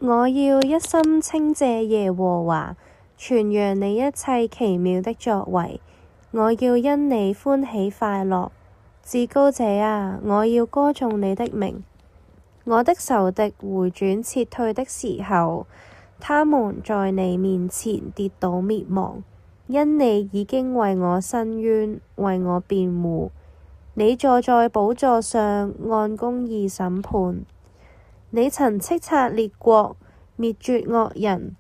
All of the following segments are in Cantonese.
我要一心稱謝耶和華，傳揚你一切奇妙的作為。我要因你歡喜快樂。至高者啊，我要歌頌你的名。我的仇敵回轉撤退的時候，他們在你面前跌倒滅亡，因你已經為我伸冤，為我辯護。你坐在寶座上，按公義審判。你曾叱責列國，滅絕惡人。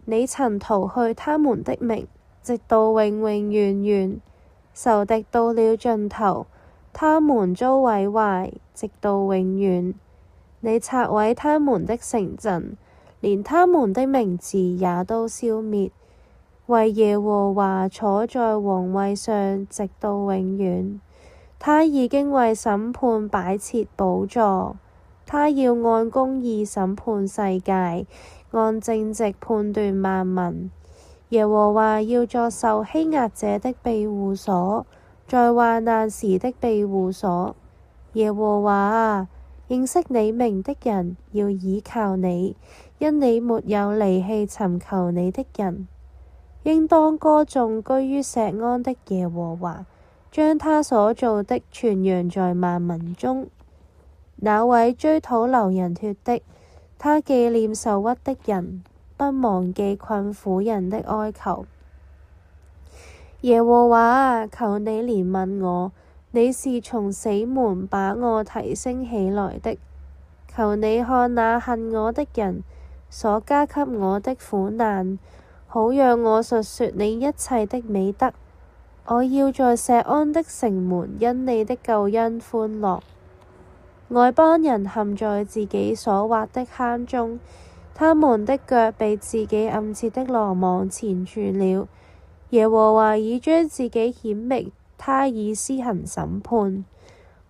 你曾逃去他們的名，直到永永遠遠。仇敵到了盡頭，他們遭毀壞，直到永遠。你拆毀他們的城鎮，連他們的名字也都消滅。惟耶和華坐在王位上，直到永遠。他已經為審判擺設寶座，他要按公義審判世界，按正直判斷萬民。耶和華要作受欺壓者的庇護所，在患難時的庇護所。耶和華啊，認識你名的人要倚靠你，因你沒有離棄尋求你的人。應當歌頌居於錫安的耶和華，將他所造的傳揚在萬民中。那位追討流人血的，他紀念受屈的人，不忘記困苦人的哀求。耶和華啊，求你憐憫我，你是從死門把我提升起來的。求你看那恨我的人所加給我的苦難，好讓我述說你一切的美德。我要在錫安的城門因你的救恩歡樂。外邦人陷在自己所挖的坑中，他們的腳被自己暗設的羅網纏住了。耶和華已將自己顯明，他已施行審判。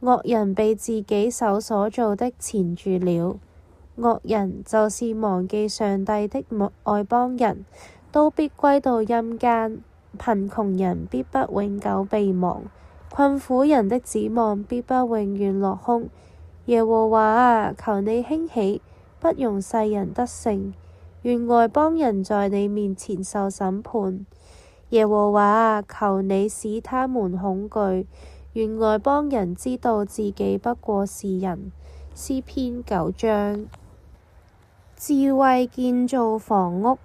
惡人被自己手所造的纏住了。惡人就是忘記上帝的外邦人，都必歸到陰間。貧窮人必不永久被忘，困苦人的指望必不永遠落空。耶和華啊，求你興起，不容世人得勝。願外邦人在你面前受審判。耶和華啊，求你使他們恐懼。願外邦人知道自己不過是人。詩篇9章。智慧建造房屋，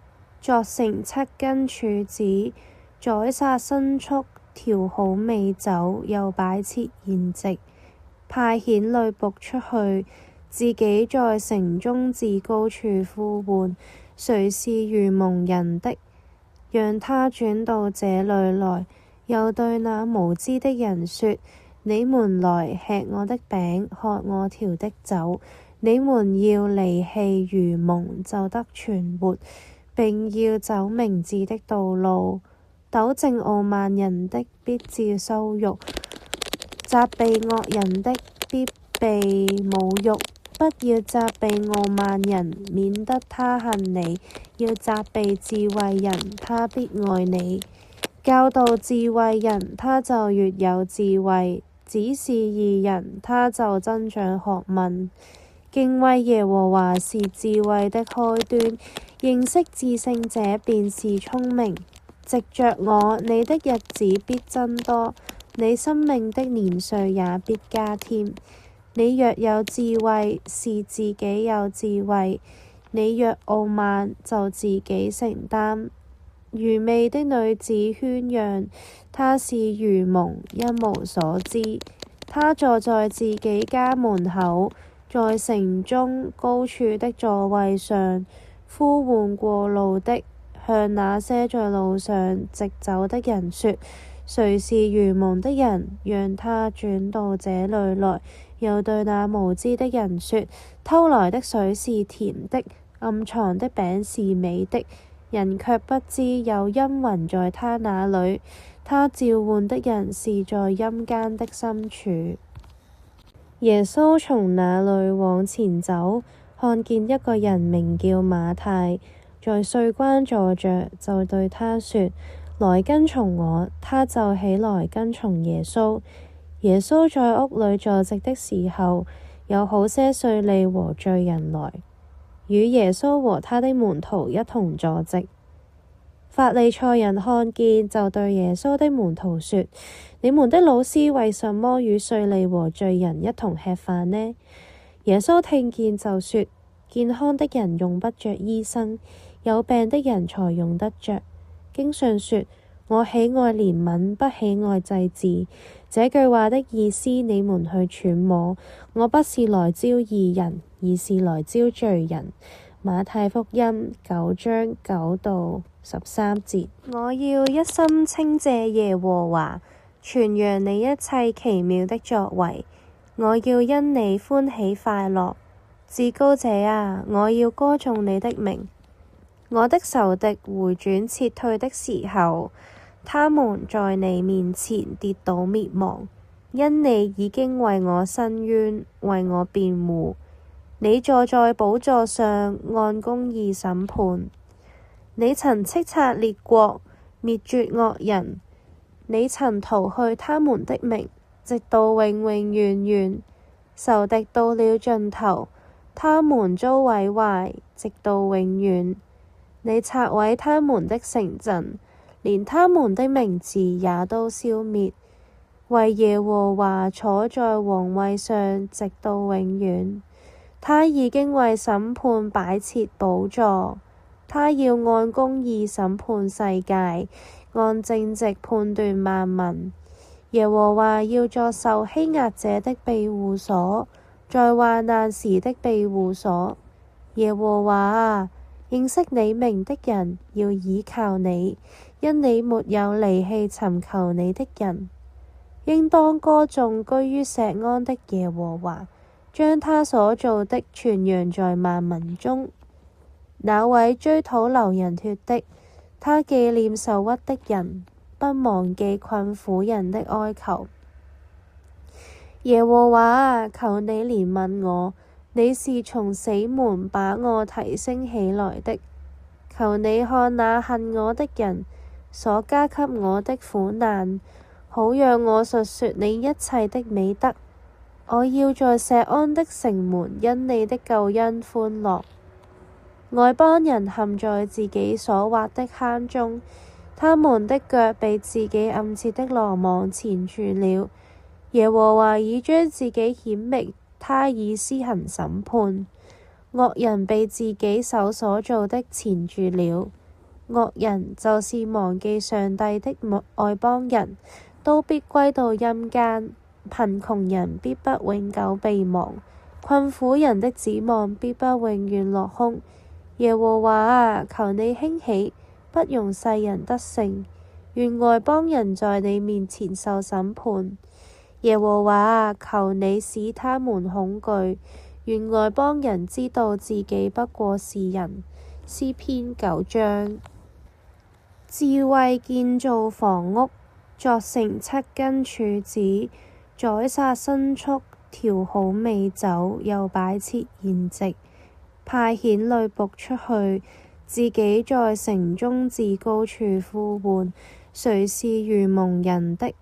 鑿成7根柱子，宰殺牲畜，調好美酒，又擺設筵席，派遣女僕出去，自己在城中至高處呼喚，誰是愚蒙人的，讓他轉到這裏來。又對那無知的人說：你們來吃我的餅，喝我調的酒。你們要離棄愚蒙，就得存活，並要走明智的道路。糾正傲慢人的，必致羞辱；責備惡人的，必被侮辱。不要責備傲慢人，免得他恨你；要責備智慧人，他必愛你。教導智慧人，他就越有智慧；指示義人，他就增長學問。敬畏耶和華是智慧的開端，認識至聖者便是聰明。藉着我，你的日子必增多，你生命的年歲也必加添。你若有智慧，是自己有智慧；你若傲慢，就自己承擔。愚昧的女子喧嚷，她是愚蒙，一無所知。她坐在自己家門口，在城中高處的座位上，呼喚過路的，向那些在路上直走的人說：誰是愚蒙的人，讓他轉到這裏來。又對那無知的人說：偷來的水是甜的，暗藏的餅是美的。人卻不知有陰魂在他那裏，他召喚的人是在陰間的深處。耶穌從那裏往前走，看見一個人名叫馬太，在稅關坐着，就對他說：來跟從我。他就起來跟從耶穌。耶穌在屋裏坐席的時候，有好些稅吏和罪人來，與耶穌和他的門徒一同坐席。法利賽人看見，就對耶穌的門徒說：你們的老師為什麼與稅吏和罪人一同吃飯呢？耶穌聽見就說：健康的人用不着醫生，有病的人才用得着。經上說：我喜愛憐憫，不喜愛祭祀。這句話的意思你們去揣摩。我不是來招義人，而是來招罪人。馬太福音9章9到13節。我要一心稱謝耶和華，傳揚你一切奇妙的作為。我要因你歡喜快樂。至高者啊，我要歌頌你的名。我的仇敵回轉撤退的時候，他們在你面前跌倒滅亡，因你已經為我伸冤，為我辯護。你坐在寶座上，按公義審判。你曾叱責列國，滅絕惡人。你曾逃去他們的名，直到永永遠遠。仇敵到了盡頭，他們遭毀壞，直到永遠。你拆毀他們的城鎮，連他們的名字也都消滅。惟耶和華坐在王位上，直到永遠。他已經為審判擺設寶座，他要按公義審判世界，按正直判斷萬民。耶和華要作受欺壓者的庇護所，在患難時的庇護所。耶和華啊，認識你名的人要倚靠你，因你沒有離棄尋求你的人。應當歌頌居於錫安的耶和華，將他所造的傳揚在萬民中。那位追討流人血的，他紀念受屈的人，不忘記困苦人的哀求。耶和華啊，求你憐憫我，你是從死門把我提升起來的。求你看那恨我的人所加給我的苦難，好讓我述說你一切的美德。我要在錫安的城門因你的救恩歡樂。外邦人陷在自己所挖的坑中，他們的腳被自己暗設的羅網纏住了。耶和華已將自己顯明，他已施行審判。惡人被自己手所造的纏住了。惡人就是忘記上帝的外邦人，都必歸到陰間。貧窮人必不永久被忘，困苦人的指望必不永遠落空。耶和華啊，求你興起，不容世人得勝。願外邦人在你面前受審判。耶和華啊，求你使他們恐懼。願外邦人知道自己不過是人。詩篇9章。智慧建造房屋，鑿成7根柱子，宰殺牲畜，調好美酒，又擺設筵席，派遣女僕出去，自己在城中至高處呼喚，誰是愚蒙人的，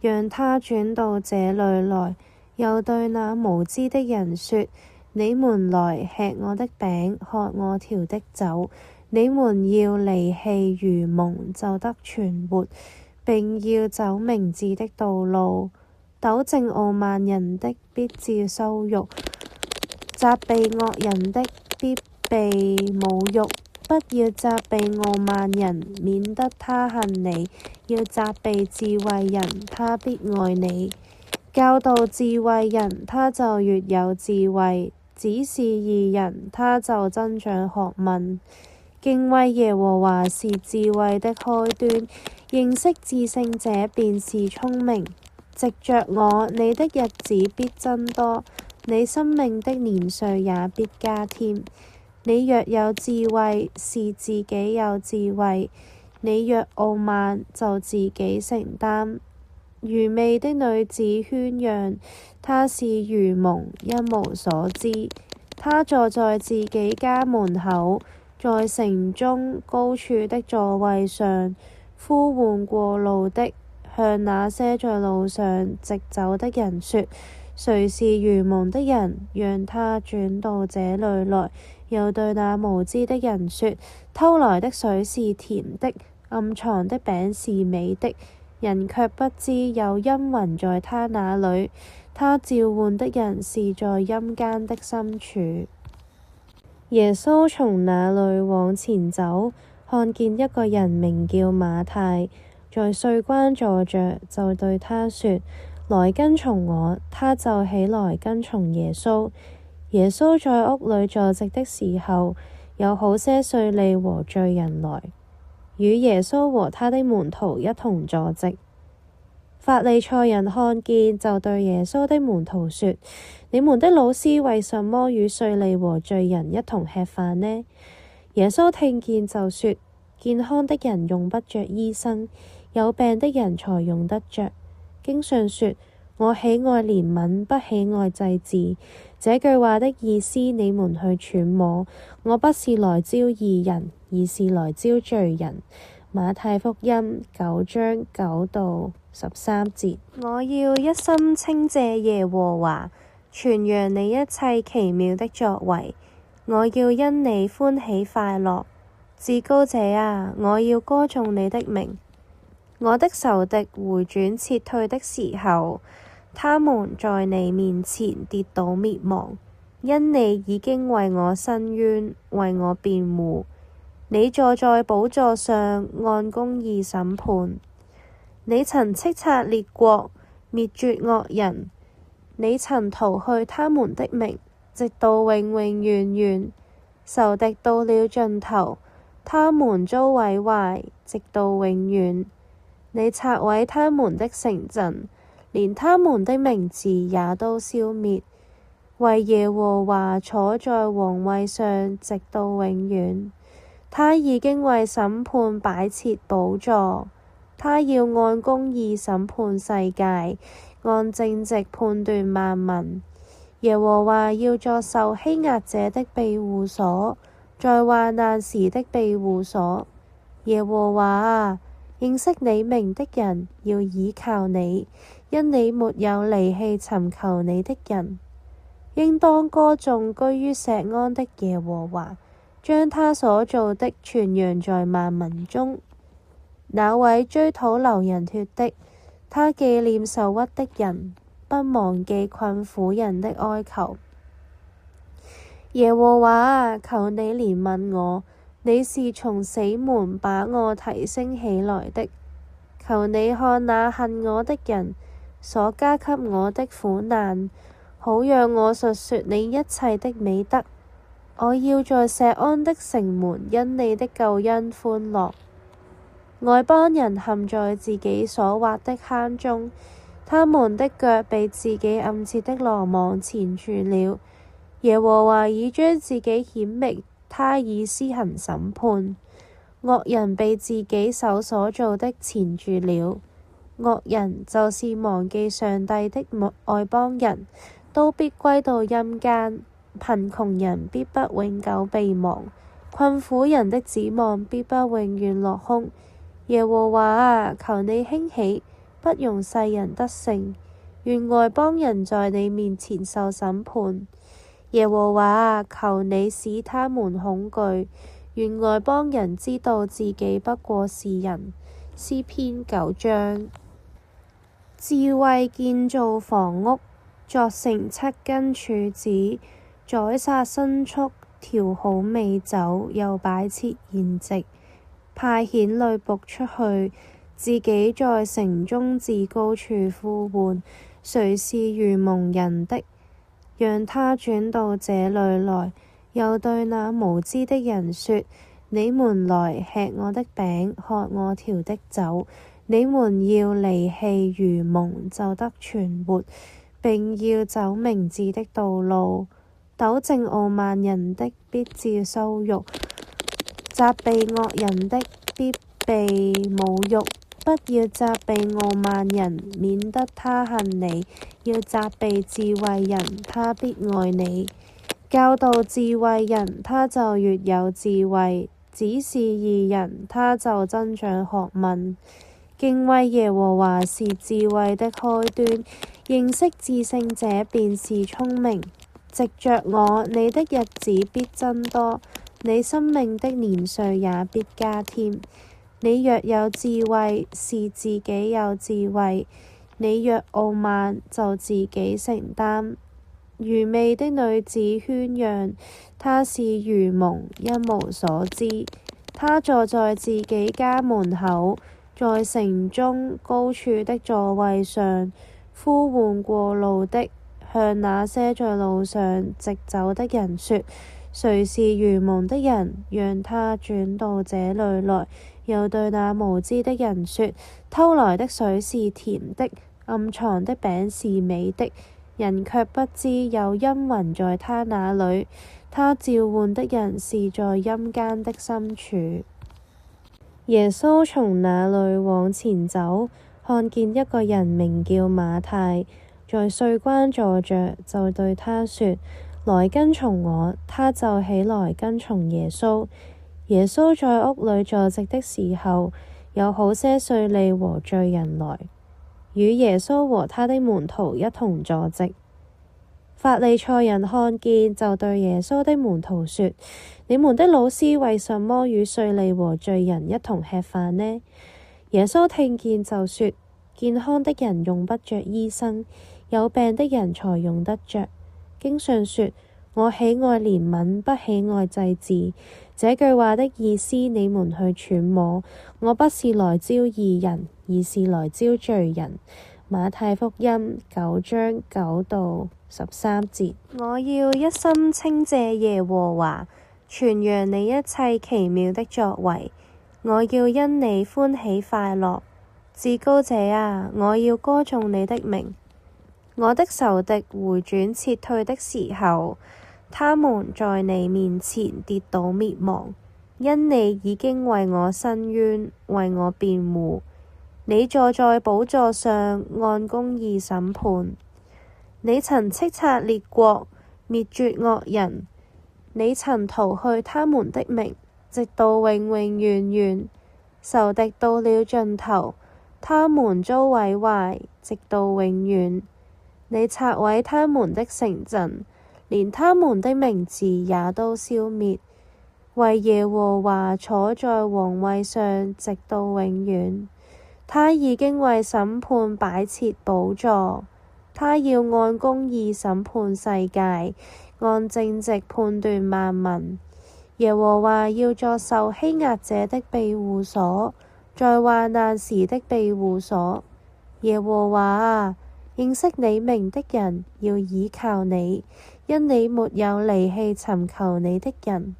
讓他轉到這裏來。又對那無知的人說：你們來吃我的餅，喝我調的酒。你們要離棄愚蒙，就得存活，並要走明智的道路。糾正傲慢人的，必致羞辱；責備惡人的，必被侮辱。不要責備傲慢人，免得他恨你；要責備智慧人，他必愛你。教導智慧人，他就越有智慧；指示義人，他就增長學問。敬畏耶和華是智慧的開端，認識至聖者便是聰明。藉着我，你的日子必增多，你生命的年歲也必加添。你若有智慧，是自己有智慧；你若傲慢，就自己承擔。愚昧的女子喧嚷，她是愚蒙，一無所知。她坐在自己家門口，在城中高處的座位上，呼喚過路的，向那些在路上直走的人說：誰是愚蒙的人？讓他轉到這裏來。又對那無知的人說：偷來的水是甜的，暗藏的餅是美的。人卻不知有陰魂在他那裏，他召喚的人是在陰間的深處。耶穌從那裏往前走，看見一個人名叫馬太，在稅關坐着，就對他說：來跟從我。他就起來跟從耶穌。耶穌在屋裏坐席的時候，有好些稅吏和罪人來，與耶穌和他的門徒一同坐席。法利賽人看見，就對耶穌的門徒說：你們的老師為什麼與稅吏和罪人一同吃飯呢？耶穌聽見就說：健康的人用不着醫生，有病的人才用得着。經上說：我喜愛憐憫，不喜愛祭祀。這句話的意思你們去揣摩。我不是來招義人，而是來招罪人。馬太福音9章9到13節。我要一心稱謝耶和華，傳揚你一切奇妙的作為。我要因你歡喜快樂。至高者啊，我要歌頌你的名。我的仇敵回轉撤退的時候，他們在你面前跌倒滅亡，因你已經為我伸冤，為我辯護。你坐在寶座上，按公義審判。你曾叱責列國，滅絕惡人。你曾逃去他們的名，直到永永遠遠。仇敵到了盡頭，他們遭毀壞，直到永遠。你拆毀他們的城鎮，連他們的名字也都消滅。惟耶和華坐在王位上，直到永遠。他已經為審判擺設寶座，他要按公義審判世界，按正直判斷萬民。耶和華要作受欺壓者的庇護所，在患難時的庇護所。耶和華啊，認識你名的人要倚靠你，因你沒有離棄尋求你的人。應當歌頌居於錫安的耶和華，將他所造的傳揚在萬民中。那位追討流人血的，他紀念受屈的人，不忘記困苦人的哀求。耶和華啊，求你憐憫我。你是從死門把我提升起來的，求你看那恨我的人所加給我的苦難，好讓我述說你一切的美德。我要在錫安的城門因你的救恩歡樂。外邦人陷在自己所挖的坑中，他們的腳被自己暗設的羅網纏住了。耶和華已將自己顯明，他已施行審判。惡人被自己手所造的纏住了。惡人就是忘記上帝的外邦人，都必歸到陰間。貧窮人必不永久被忘，困苦人的指望必不永遠落空。耶和華啊，求你興起，不容世人得勝。願外邦人在你面前受審判。耶和華啊，求你使他們恐懼。願外邦人知道自己不過是人。詩篇9章。智慧建造房屋，鑿成7根柱子，宰殺牲畜，調好美酒，又擺設筵席，派遣女僕出去，自己在城中至高處呼喚，誰是愚蒙人的？讓他轉到這裏來。又對那無知的人說：你們來吃我的餅，喝我調的酒。你們要離棄愚蒙，就得存活，並要走明智的道路。糾正傲慢人的，必致羞辱；責備惡人的，必被侮辱。不要責備傲慢人，免得他恨你；要責備智慧人，他必愛你。教導智慧人，他就越有智慧；指示義人，他就增長學問。敬畏耶和華是智慧的開端，認識至聖者便是聰明。藉着我，你的日子必增多，你生命的年歲也必加添。你若有智慧，是自己有智慧；你若傲慢，就自己承擔。愚昧的女子喧嚷，她是愚蒙，一無所知。她坐在自己家門口，在城中高處的座位上，呼喚過路的，向那些在路上直走的人說：誰是愚蒙的人？讓他轉到這裏來。又對那無知的人說：偷來的水是甜的，暗藏的餅是美的。人卻不知有陰魂在他那裏，他召喚的人是在陰間的深處。耶穌從那裏往前走，看見一個人名叫馬太，在稅關坐着，就對他說：來跟從我。他就起來跟從耶穌。耶穌在屋裏坐席的時候，有好些稅吏和罪人來，與耶穌和他的門徒一同坐席。法利賽人看見，就對耶穌的門徒說：你們的老師為什麼與稅吏和罪人一同吃飯呢？耶穌聽見就說：健康的人用不着醫生，有病的人才用得着。經上說：我喜愛憐憫，不喜愛祭祀。這句話的意思你們去揣摩。我不是來招義人，而是來招罪人。馬太福音9章9到13節。我要一心稱謝耶和華，傳揚你一切奇妙的作為。我要因你歡喜快樂。至高者啊，我要歌頌你的名。我的仇敵回轉撤退的時候，他們在你面前跌倒滅亡，因你已經為我伸冤，為我辯護。你坐在寶座上，按公義審判。你曾叱責列國，滅絕惡人。你曾逃去他們的名，直到永永遠遠。仇敵到了盡頭，他們遭毀壞，直到永遠。你拆毀他們的城鎮，連他們的名字也都消滅。惟耶和華坐在王位上，直到永遠。他已經為審判擺設寶座，他要按公義審判世界，按正直判斷萬民。耶和華要作受欺壓者的庇護所，在患難時的庇護所。耶和華啊，認識你名的人要倚靠你，因你沒有離棄尋求你的人。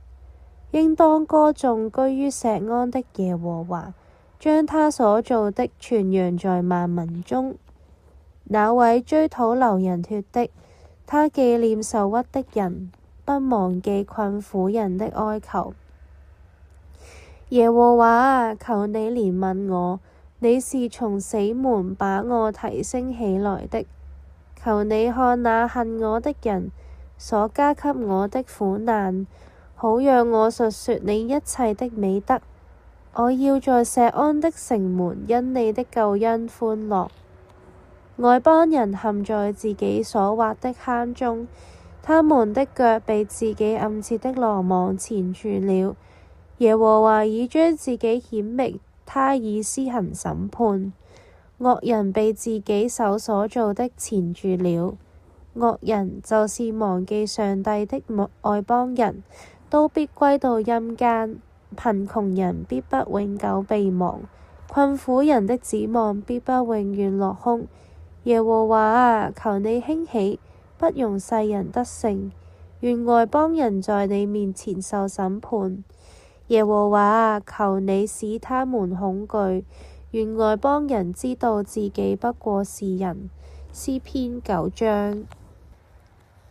應當歌頌居於錫安的耶和華，將他所造的傳揚在萬民中。那位追討流人血的，他紀念受屈的人，不忘記困苦人的哀求。耶和華啊，求你憐憫我。你是從死門把我提升起來的，求你看那恨我的人所加給我的苦難，好讓我述說你一切的美德。我要在錫安的城門因你的救恩歡樂。外邦人陷在自己所挖的坑中，他們的腳被自己暗設的羅網纏住了。耶和華已將自己顯明。他已施行審判，惡人被自己手所造的纏住了。惡人就是忘記上帝的外邦人，都必歸到陰間。貧窮人必不永久被忘，困苦人的指望必不永遠落空。耶和華啊，求你興起，不容世人得勝。願外邦人在你面前受審判。耶和華啊，求你使他們恐懼，願外邦人知道自己不過是人。詩篇9章。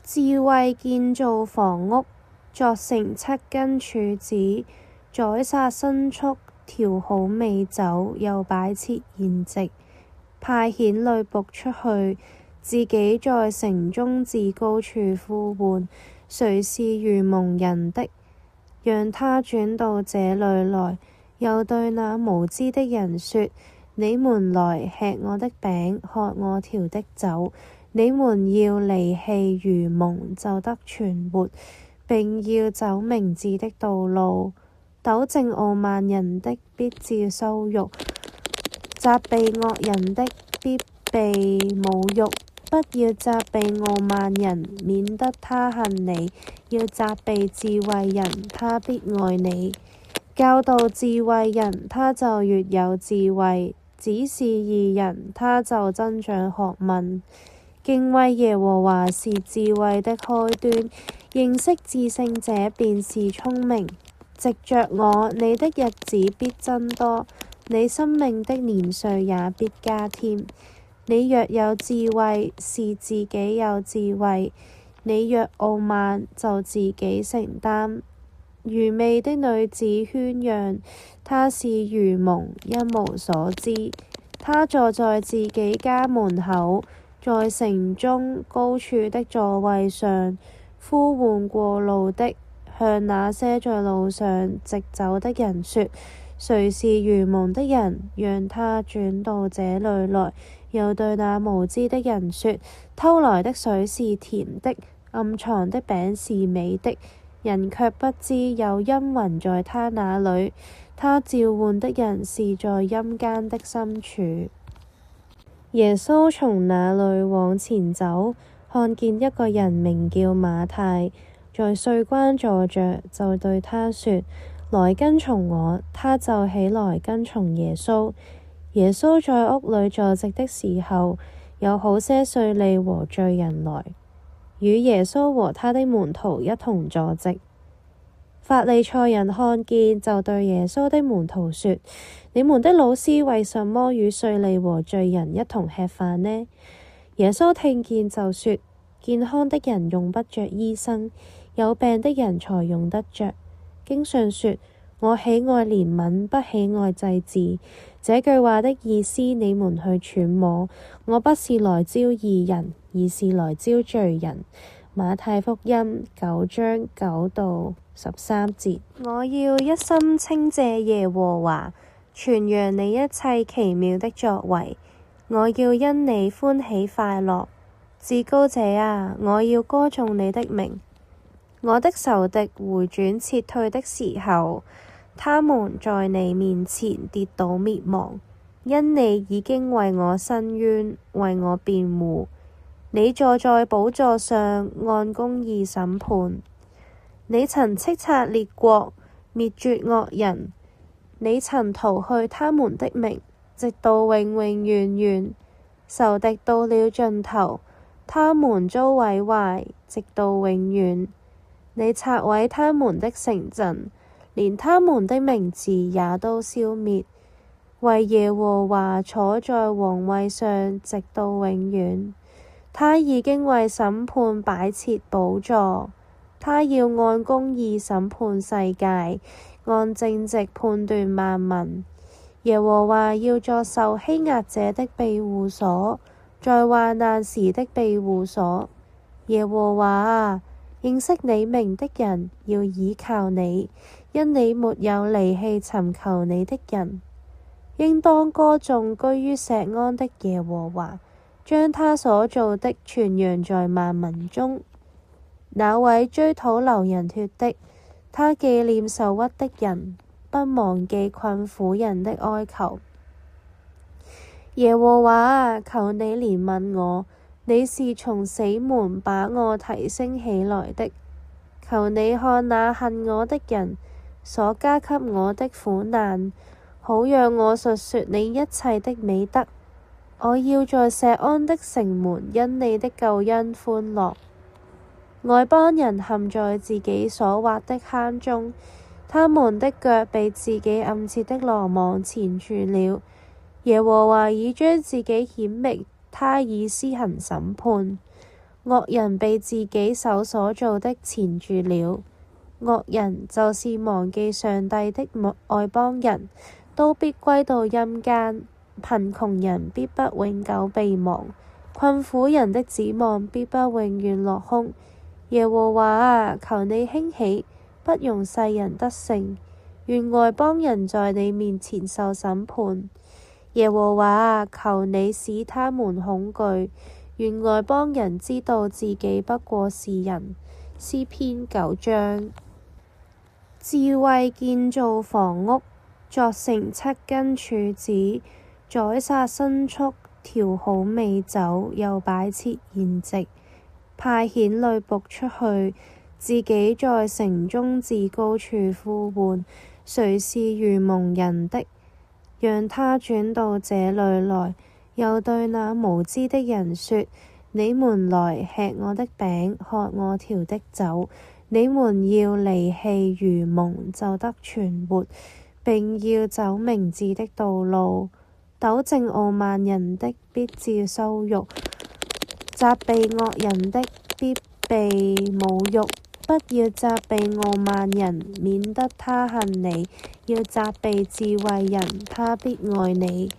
智慧建造房屋，鑿成7根柱子，宰殺牲畜，調好美酒，又擺設筵席，派遣女僕出去，自己在城中至高處呼喚，誰是愚蒙人的？讓他轉到這裏來。又對那無知的人說：你們來吃我的餅，喝我調的酒。你們要離棄愚蒙，就得存活，並要走明智的道路。糾正傲慢人的，必致羞辱；責備惡人的，必被侮辱。不要責備傲慢人，免得他恨你；要責備智慧人，他必愛你。教導智慧人，他就越有智慧；指示義人，他就增長學問。敬畏耶和華是智慧的開端，認識至聖者便是聰明。藉着我，你的日子必增多，你生命的年歲也必加添。你若有智慧，是自己有智慧；你若傲慢，就自己承擔。愚昧的女子喧嚷，她是愚蒙，一無所知。她坐在自己家門口，在城中高處的座位上，呼喚過路的，向那些在路上直走的人說：誰是愚蒙的人？讓他轉到這裡來。又對那無知的人說：偷來的水是甜的，暗藏的餅是美的。人卻不知有陰魂在他那裡，他召喚的人是在陰間的深處。耶穌從那裡往前走，看見一個人名叫馬太，在稅關坐着，就對他說：來跟從我。他就起來跟從耶穌。耶穌在屋裡坐席的時候，有好些稅吏和罪人來，與耶穌和他的門徒一同坐席。法利賽人看見，就對耶穌的門徒說：你們的老師為什麼與稅吏和罪人一同吃飯呢？耶穌聽見就說：健康的人用不着醫生，有病的人才用得着。經上說：我喜愛憐憫，不喜愛祭祀。這句話的意思你們去揣摩。我不是來招義人，而是來招罪人。馬太福音9章9到13節。我要一心稱謝耶和華，傳揚你一切奇妙的作為。我要因你歡喜快樂。至高者啊，我要歌頌你的名。我的仇敵回轉撤退的時候，他們在你面前跌倒滅亡，因你已經為我伸冤，為我辯護。你坐在寶座上，按公義審判。你曾叱責列國，滅絕惡人。你曾逃去他們的名，直到永永遠遠。仇敵到了盡頭，他們遭毀壞，直到永遠。你拆毀他們的城鎮，連他們的名字也都消滅。惟耶和華坐在王位上，直到永遠。他已經為審判擺設寶座，他要按公義審判世界，按正直判斷萬民。耶和華要作受欺壓者的庇護所，在患難時的庇護所。耶和華啊，認識你名的人要倚靠你，因你沒有離棄尋求你的人。應當歌頌居於錫安的耶和華，將他所造的傳揚在萬民中。那位追討流人血的，他紀念受屈的人，不忘記困苦人的哀求。耶和華啊，求你憐憫我。你是從死門把我提升起來的，求你看那恨我的人所加給我的苦難，好讓我述說你一切的美德。我要在錫安的城門因你的救恩歡樂。外邦人陷在自己所挖的坑中，他們的腳被自己暗設的羅網纏住了。耶和華已將自己顯明，他已施行審判。惡人被自己手所造的纏住了。惡人就是忘記上帝的外邦人，都必歸到陰間。貧窮人必不永久被忘，困苦人的指望必不永遠落空。耶和華啊，求你興起，不容世人得勝。願外邦人在你面前受審判。耶和華啊，求你使他們恐懼，願外邦人知道自己不過是人。詩篇9章。智慧建造房屋，鑿成7根柱子，宰殺牲畜，調好美酒，又擺設筵席，派遣女僕出去，自己在城中至高處呼喚，誰是愚蒙人的，讓他轉到這裏來。又對那無知的人說：你們來吃我的餅，喝我調的酒。你們要離棄愚蒙，就得存活，並要走明智的道路。糾正傲慢人的，必致羞辱；責備惡人的，必被侮辱。不要責備傲慢人，免得他恨你；要責備智慧人，他必愛你。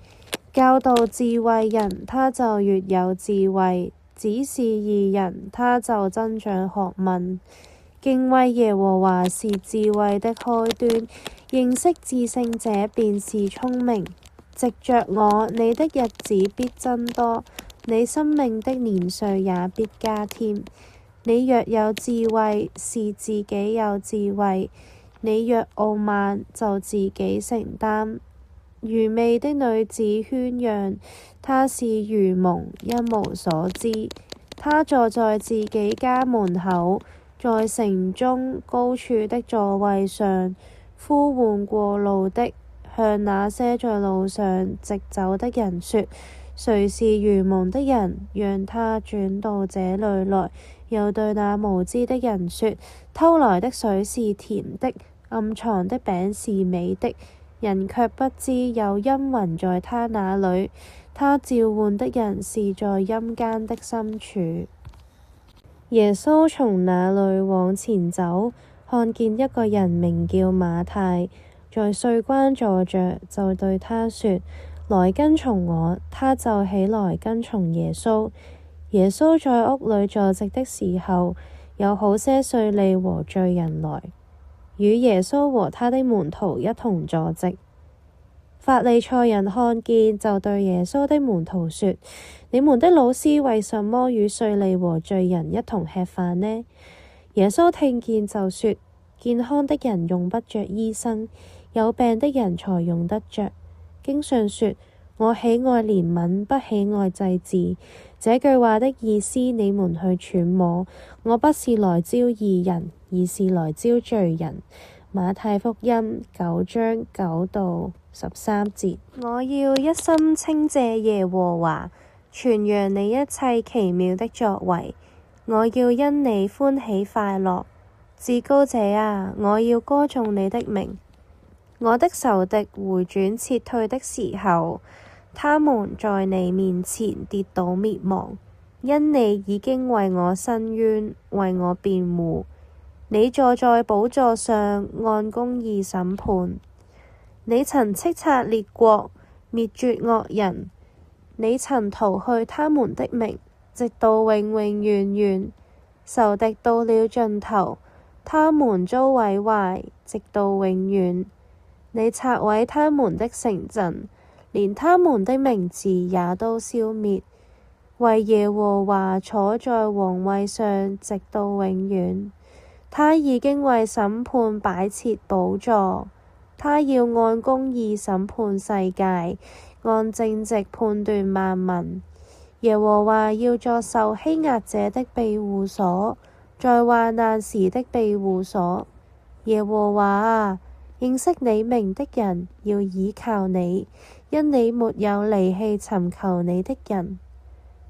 教導智慧人，他就越有智慧；指示義人，他就增長學問。敬畏耶和華是智慧的開端，認識至聖者便是聰明。藉着我，你的日子必增多，你生命的年歲也必加添。你若有智慧，是自己有智慧；你若傲慢，就自己承擔。愚昧的女子喧嚷，她是愚蒙，一無所知。她坐在自己家門口，在城中高處的座位上，呼喚過路的，向那些在路上直走的人說：誰是愚蒙的人，讓他轉到這裏來。又對那無知的人說：偷來的水是甜的，暗藏的餅是美的，人卻不知有陰魂在他那裏。他召喚的人是在陰間的深處。耶穌從那裏往前走，看見一個人名叫馬太，在稅關坐着，就對他說：來跟從我。他就起來跟從耶穌。耶穌在屋裏坐席的時候，有好些稅吏和罪人來，與耶穌和他的門徒一同坐席。法利賽人看見，就對耶穌的門徒說：你們的老師為什麼與稅吏和罪人一同吃飯呢？耶穌聽見就說：健康的人用不着醫生，有病的人才用得着。經上說：我喜愛憐憫，不喜愛祭祀。這句話的意思你們去揣摩。我不是來招義人，而是來招罪人。馬太福音9章9到13節。我要一心稱謝耶和華，傳揚你一切奇妙的作為。我要因你歡喜快樂。至高者啊，我要歌頌你的名。我的仇敵回轉撤退的時候，他們在你面前跌倒滅亡，因你已經為我伸冤，為我辯護。你坐在寶座上，按公義審判。你曾叱責列國，滅絕惡人。你曾逃去他們的名，直到永永遠遠。仇敵到了盡頭，他們遭毀壞，直到永遠。你拆毀他們的城鎮，連他們的名字也都消滅。惟耶和華坐在王位上，直到永遠。他已經為審判擺設寶座，他要按公義審判世界，按正直判斷萬民。耶和華要作受欺壓者的庇護所，在患難時的庇護所。耶和華啊，認識你名的人要倚靠你，因你沒有離棄尋求你的人。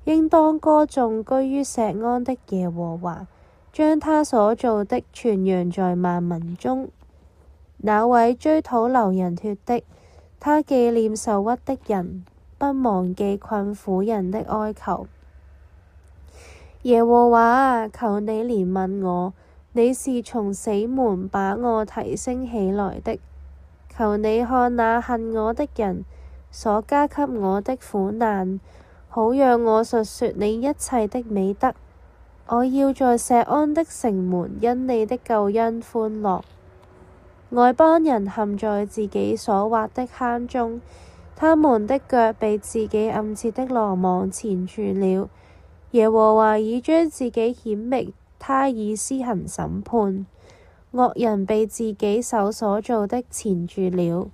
應當歌頌居於錫安的耶和華，將他所造的傳揚在萬民中。那位追討流人血的，他紀念受屈的人，不忘記困苦人的哀求。耶和華啊，求你憐憫我，你是從死門把我提升起來的。求你看那恨我的人所加給我的苦難，好讓我述說你一切的美德。我要在錫安的城門因你的救恩歡樂。外邦人陷在自己所挖的坑中，他們的腳被自己暗設的羅網纏住了。耶和華已將自己顯明，他已施行審判。惡人被自己手所造的纏住了。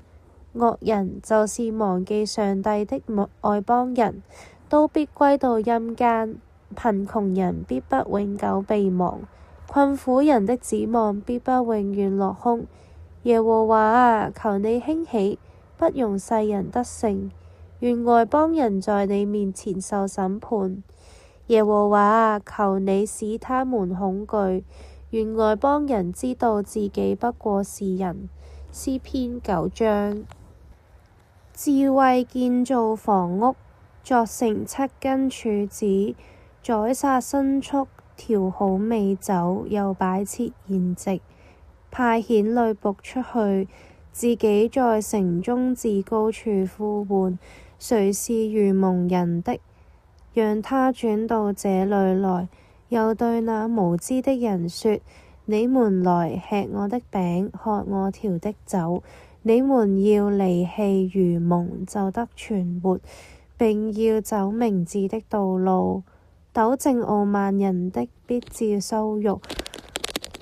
惡人就是忘記上帝的外邦人，都必歸到陰間。貧窮人必不永久被忘，困苦人的指望必不永遠落空。耶和華啊，求你興起，不容世人得勝。願外邦人在你面前受審判。耶和華啊，求你使他們恐懼。願外邦人知道自己不過是人。詩篇9章。智慧建造房屋，鑿成7根柱子，宰殺牲畜，調好美酒，又擺設筵席，派遣女僕出去，自己在城中至高處呼喚，誰是愚蒙人的，讓他轉到這裏來。又對那無知的人說：你們來吃我的餅，喝我調的酒。你們要離棄愚蒙，就得存活，並要走明智的道路。糾正傲慢人的，必致羞辱；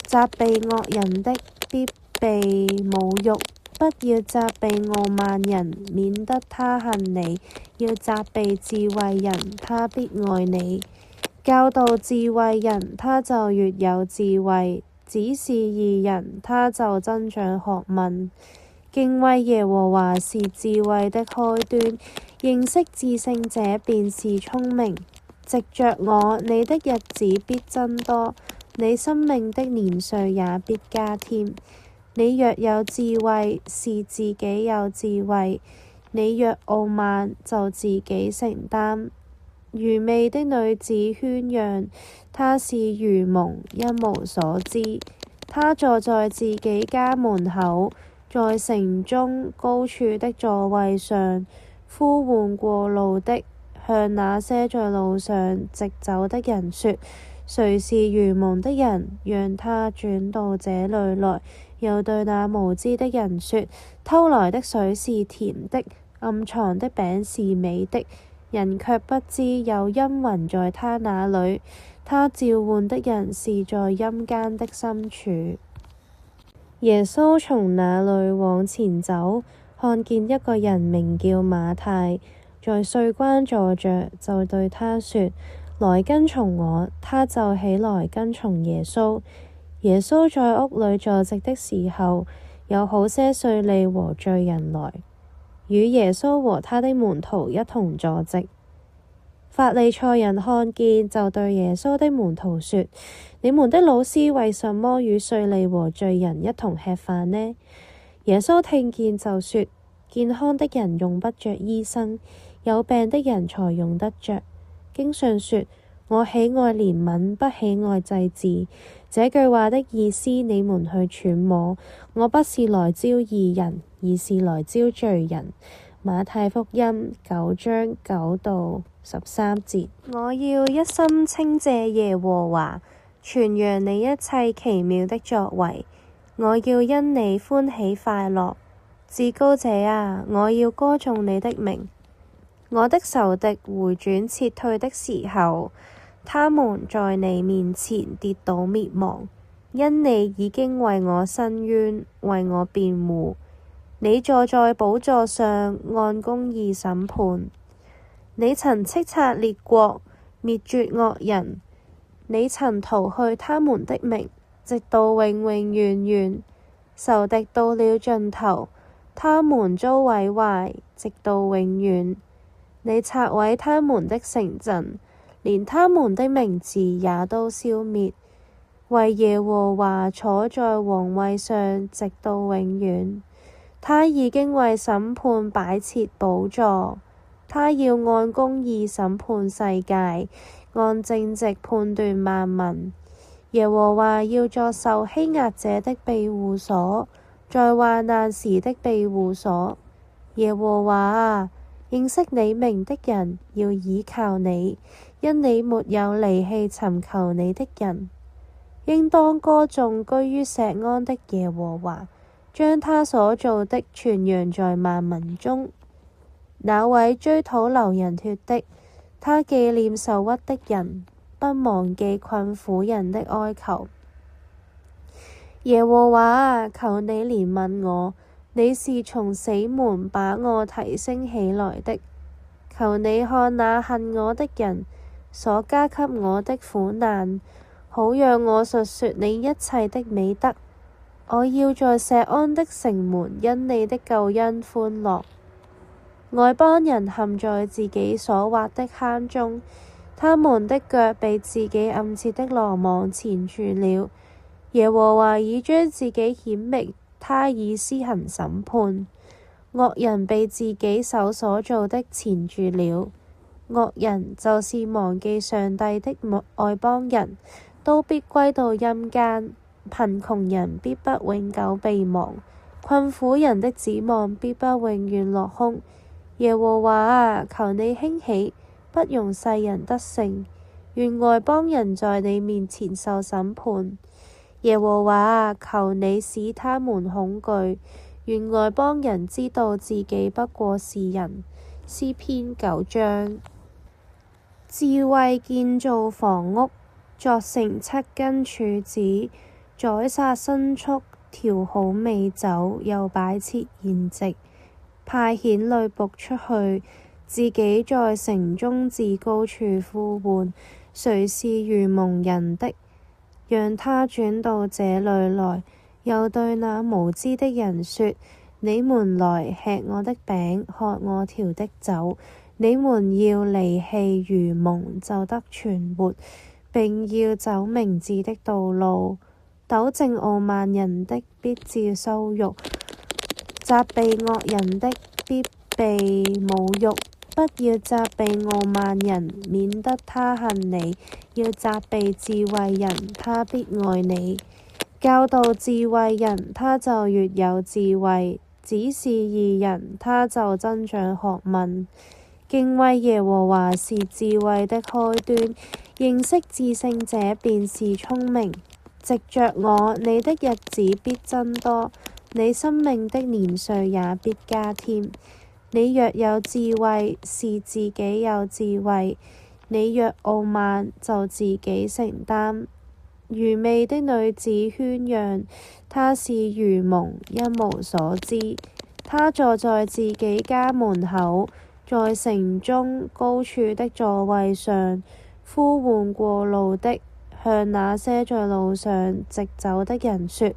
責備惡人的，必被侮辱。不要責備傲慢人，免得他恨你；要責備智慧人，他必愛你。教導智慧人，他就越有智慧；指示義人，他就增長學問。敬畏耶和華是智慧的開端，認識至聖者便是聰明。藉着我，你的日子必增多，你生命的年歲也必加添。你若有智慧，是自己有智慧；你若傲慢，就自己承擔。愚昧的女子喧嚷，她是愚蒙，一無所知。她坐在自己家門口，在城中高處的座位上，呼喚過路的，向那些在路上直走的人說：誰是愚蒙的人，讓他轉到這裏來。又對那無知的人說：偷來的水是甜的，暗藏的餅是美的，人卻不知有陰魂在他那裏。他召喚的人是在陰間的深處。耶穌從那裏往前走，看見一個人名叫馬太，在稅關坐着，就對他說：來跟從我。他就起來跟從耶穌。耶穌在屋裏坐席的時候，有好些稅吏和罪人來，與耶穌和他的門徒一同坐席。法利賽人看見，就對耶穌的門徒說：你們的老師為什麼與稅吏和罪人一同吃飯呢？耶穌聽見就說：健康的人用不着醫生，有病的人才用得着。經上說：我喜愛憐憫，不喜愛祭祀。這句話的意思你們去揣摩。我不是來招義人，而是來招罪人。馬太福音9章9到13節。我要一心稱謝耶和華，傳揚你一切奇妙的作為。我要因你歡喜快樂。至高者啊，我要歌頌你的名。我的仇敵回轉撤退的時候，他們在你面前跌倒滅亡，因你已經為我伸冤，為我辯護。你坐在寶座上，按公義審判。你曾叱責列國，滅絕惡人。你曾逃去他們的名，直到永永遠遠。仇敵到了盡頭，他們遭毀壞，直到永遠。你拆毀他們的城鎮，連他們的名字也都消滅。惟耶和華坐在王位上，直到永遠。他已經為審判擺設寶座，他要按公義審判世界，按正直判斷萬民。耶和華要作受欺壓者的庇護所，在患難時的庇護所。耶和華啊，認識你名的人要倚靠你，因你沒有離棄尋求你的人。應當歌頌居於錫安的耶和華，將他所造的傳揚在萬民中。那位追討流人血的，他紀念受屈的人，不忘記困苦人的哀求。耶和華啊，求你憐憫我，你是從死門把我提升起來的。求你看那恨我的人所加給我的苦難，好讓我述說你一切的美德。我要在錫安的城門因你的救恩歡樂。外邦人陷在自己所挖的坑中，他們的腳被自己暗設的羅網纏住了。耶和華已將自己顯明，他已施行審判。惡人被自己手所造的纏住了。惡人就是忘記上帝的外邦人，都必歸到陰間。貧窮人必不永久被忘，困苦人的指望必不永遠落空。耶和華啊，求你興起，不容世人得勝。願外邦人在你面前受審判。耶和華啊，求你使他們恐懼。願外邦人知道自己不過是人。詩篇9章。智慧建造房屋，鑿成7根柱子，宰殺牲畜，調好美酒，又擺設筵席。派遣女僕出去，自己在城中至高處呼喚，誰是愚蒙人的，讓他轉到這裏來。又對那無知的人說：你們來吃我的餅，喝我調的酒。你們要離棄愚蒙，就得存活，並要走明智的道路。糾正傲慢人的，必致羞辱。責備惡人的，必被侮辱。不要責備傲慢人，免得他恨你；要責備智慧人，他必愛你。教導智慧人，他就越有智慧；指示義人，他就增長學問。敬畏耶和華是智慧的開端，認識至聖者便是聰明。藉着我，你的日子必增多，你生命的年歲也必加添。你若有智慧，是自己有智慧；你若傲慢，就自己承擔。愚昧的女子喧嚷，她是愚蒙，一無所知。她坐在自己家門口，在城中高處的座位上，呼喚過路的，向那些在路上直走的人說：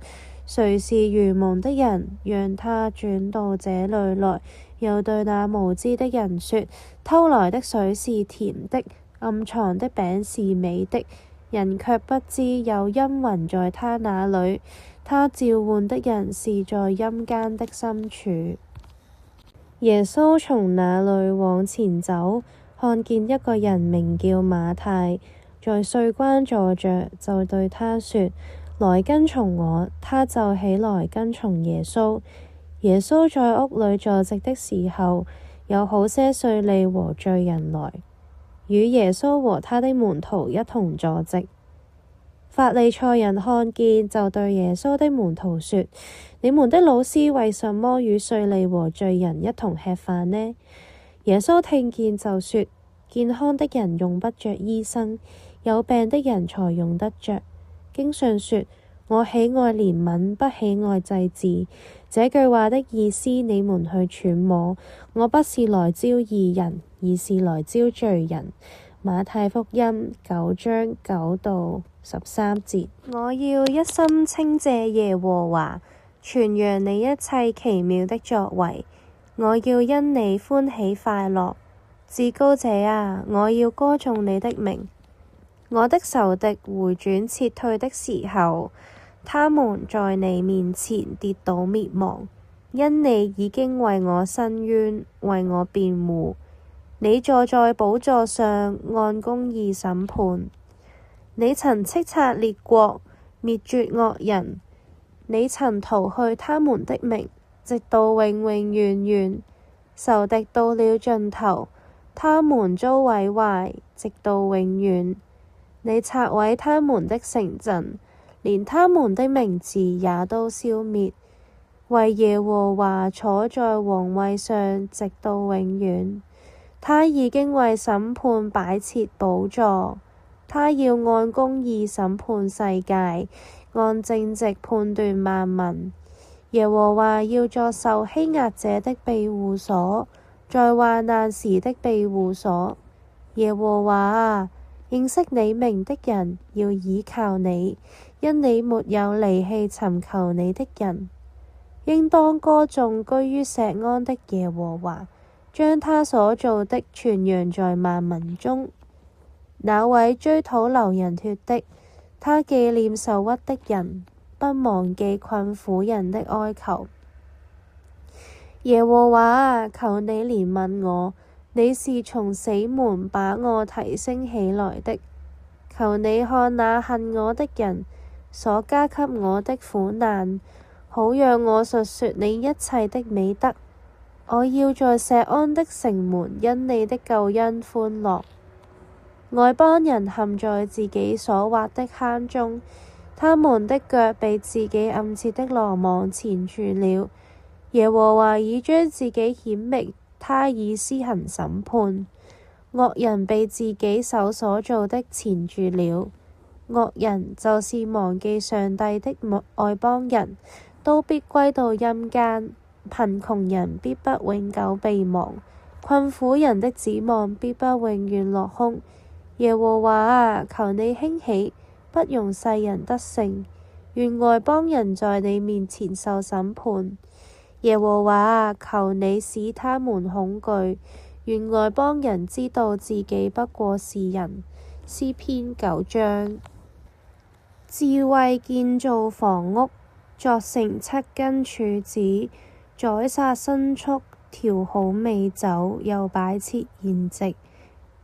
誰是愚蒙的人，讓他轉到這裏來。又對那無知的人說：偷來的水是甜的，暗藏的餅是美的，人卻不知有陰魂在他那裏。他召喚的人是在陰間的深處。耶穌從那裏往前走，看見一個人名叫馬太，在稅關坐着，就對他說：來跟從我。他就起來跟從耶穌。耶穌在屋裏坐席的時候，有好些稅吏和罪人來，與耶穌和他的門徒一同坐席。法利賽人看見，就對耶穌的門徒說：你們的老師為什麼與稅吏和罪人一同吃飯呢？耶穌聽見就說：健康的人用不着醫生，有病的人才用得着。經上說：我喜愛憐憫，不喜愛祭祀。這句話的意思你們去揣摩。我不是來招義人，而是來招罪人。馬太福音9章9到13節。我要一心稱謝耶和華，傳揚你一切奇妙的作為。我要因你歡喜快樂。至高者啊，我要歌頌你的名。我的仇敵回轉撤退的時候，他們在你面前跌倒滅亡，因你已經為我伸冤，為我辯護。你坐在寶座上，按公義審判。你曾叱責列國，滅絕惡人。你曾逃去他們的名，直到永永遠遠。仇敵到了盡頭，他們遭毀壞，直到永遠。你拆毀他們的城鎮，連他們的名字也都消滅。惟耶和華坐在王位上，直到永遠。他已經為審判擺設寶座，他要按公義審判世界，按正直判斷萬民。耶和華要作受欺壓者的庇護所，在患難時的庇護所。耶和華啊，認識你名的人要倚靠你，因你沒有離棄尋求你的人。應當歌頌居於錫安的耶和華，將他所造的傳揚在萬民中。那位追討流人血的，他紀念受屈的人，不忘記困苦人的哀求。耶和華啊，求你憐憫我，你是從死門把我提升起來的。求你看那恨我的人所加給我的苦難，好讓我述說你一切的美德。我要在錫安的城門因你的救恩歡樂。外邦人陷在自己所挖的坑中，他們的腳被自己暗設的羅網纏住了。耶和華已將自己顯明，他已施行審判。惡人被自己手所造的纏住了。惡人就是忘記上帝的外邦人，都必歸到陰間。貧窮人必不永久被忘，困苦人的指望必不永遠落空。耶和華啊，求你興起，不容世人得勝，願外邦人在你面前受審判。耶和華啊，求你使他們恐懼，願外邦人知道自己不過是人。詩篇9章。智慧建造房屋，鑿成7根柱子，宰殺牲畜，調好美酒，又擺設筵席，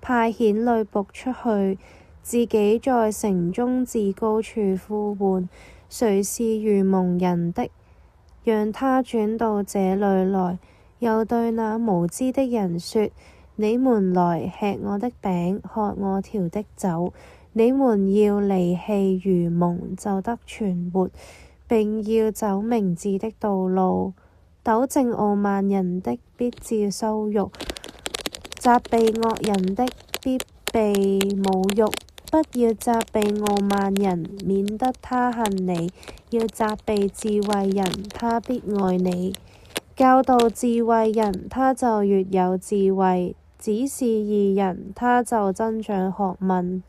派遣女僕出去，自己在城中至高處呼喚，誰是愚蒙人的？讓他轉到這裡來，又對那無知的人說：你們來吃我的餅，喝我調的酒。你們要離棄愚蒙，就得存活，並要走明智的道路。糾正傲慢人的，必致羞辱；責備惡人的，必被侮辱。不要責備傲慢人，免得他恨你；要責備智慧人，他必愛你。教導智慧人，他就越有智慧；指示義人，他就增長學問。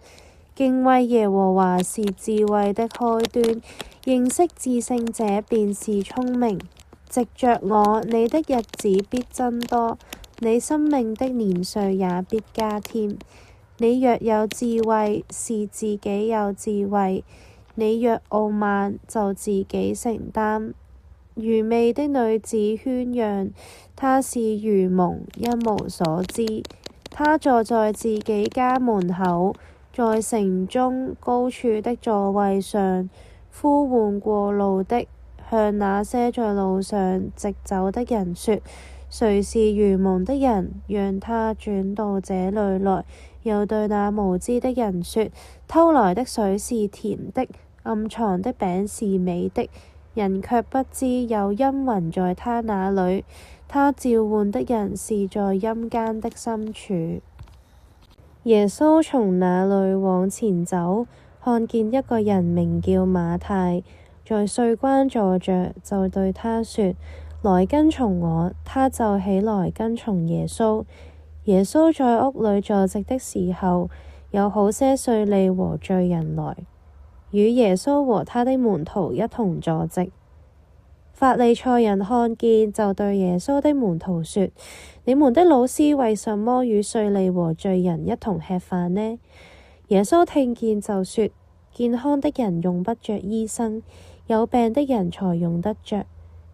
敬畏耶和華是智慧的開端，認識至聖者便是聰明。藉着我，你的日子必增多，你生命的年歲也必加添。你若有智慧，是自己有智慧；你若傲慢，就自己承擔。愚昧的女子喧嚷，她是愚蒙，一無所知。她坐在自己家門口，在城中高處的座位上，呼喚過路的，向那些在路上直走的人說：誰是愚蒙的人？讓他轉到這裡來。又對那無知的人說：偷來的水是甜的，暗藏的餅是美的。人卻不知有陰魂在他那裡，他召喚的人是在陰間的深處。耶穌從那裡往前走，看見一個人名叫馬太，在稅關坐着，就對他說：來跟從我。他就起來跟從耶穌。耶穌在屋裡坐席的時候，有好些稅吏和罪人來，與耶穌和他的門徒一同坐席。法利賽人看見，就對耶穌的門徒說：你們的老師為什麼與稅吏和罪人一同吃飯呢？耶穌聽見就說：健康的人用不着醫生，有病的人才用得着。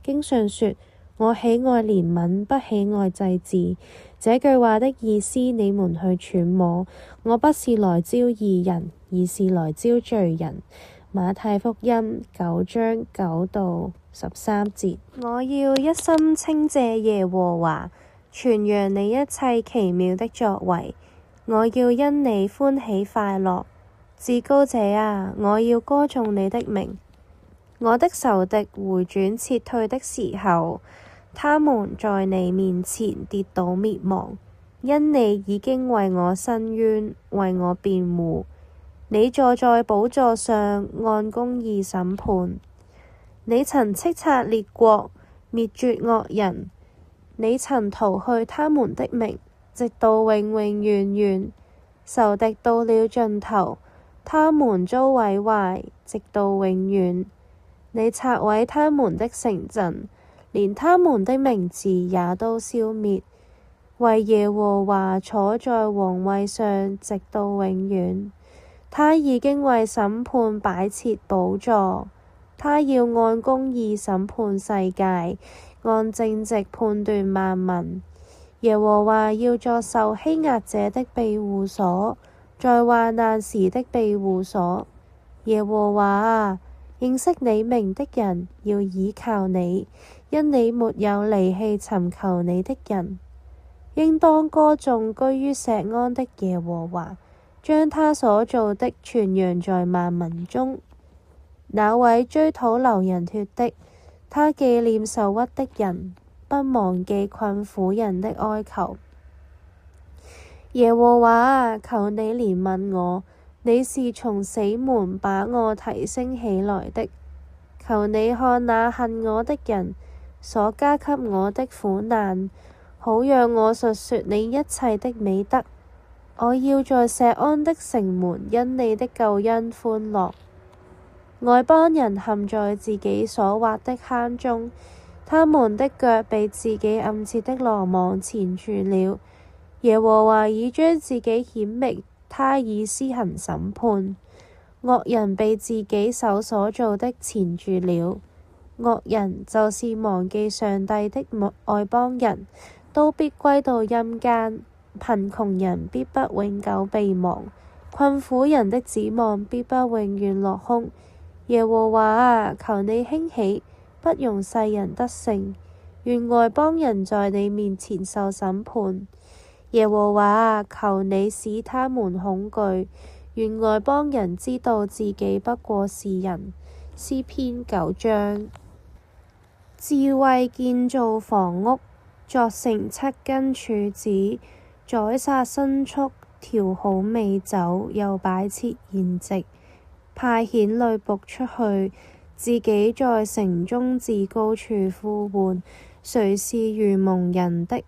經上說：我喜愛憐憫，不喜愛祭祀。這句話的意思你們去揣摩。我不是來招義人，而是來招罪人。馬太福音9章9到13節。我要一心稱謝耶和華，傳揚你一切奇妙的作為。我要因你歡喜快樂。至高者啊，我要歌頌你的名。我的仇敵回轉撤退的時候，他們在你面前跌倒滅亡，因你已經為我伸冤，為我辯護。你坐在寶座上，按公義審判。你曾叱責列國，滅絕惡人。你曾逃去他們的名，直到永永遠遠。仇敵到了盡頭，他們遭毀壞，直到永遠。你拆毀他們的城鎮，連他們的名字也都消滅。惟耶和華坐在王位上，直到永遠。他已經為審判擺設寶座，他要按公義審判世界，按正直判斷萬民。耶和華要作受欺壓者的庇護所，在患難時的庇護所。耶和華啊，認識你名的人要倚靠你，因你沒有離棄尋求你的人。應當歌頌居於錫安的耶和華，將他所造的傳揚在萬民中。那位追討流人血的，他紀念受屈的人，不忘記困苦人的哀求。耶和華啊，求你憐憫我。你是從死門把我提升起來的，求你看那恨我的人所加給我的苦難，好讓我述說你一切的美德。我要在錫安的城門因你的救恩歡樂。外邦人陷在自己所挖的坑中，他們的腳被自己暗設的羅網纏住了。耶和華已將自己顯明，他已施行審判。惡人被自己手所造的纏住了，惡人就是忘記上帝的外邦人，都必歸到陰間。貧窮人必不永久被忘，困苦人的指望必不永遠落空。耶和華啊，求你興起，不容世人得勝，願外邦人在你面前受審判。耶和華啊，求你使他們恐懼，願外邦人知道自己不過是人。詩篇9章。智慧建造房屋，鑿成7根柱子，宰殺牲畜，調好美酒，又擺設筵席，派遣女僕出去，自己在城中至高處呼喚，誰是愚蒙人的？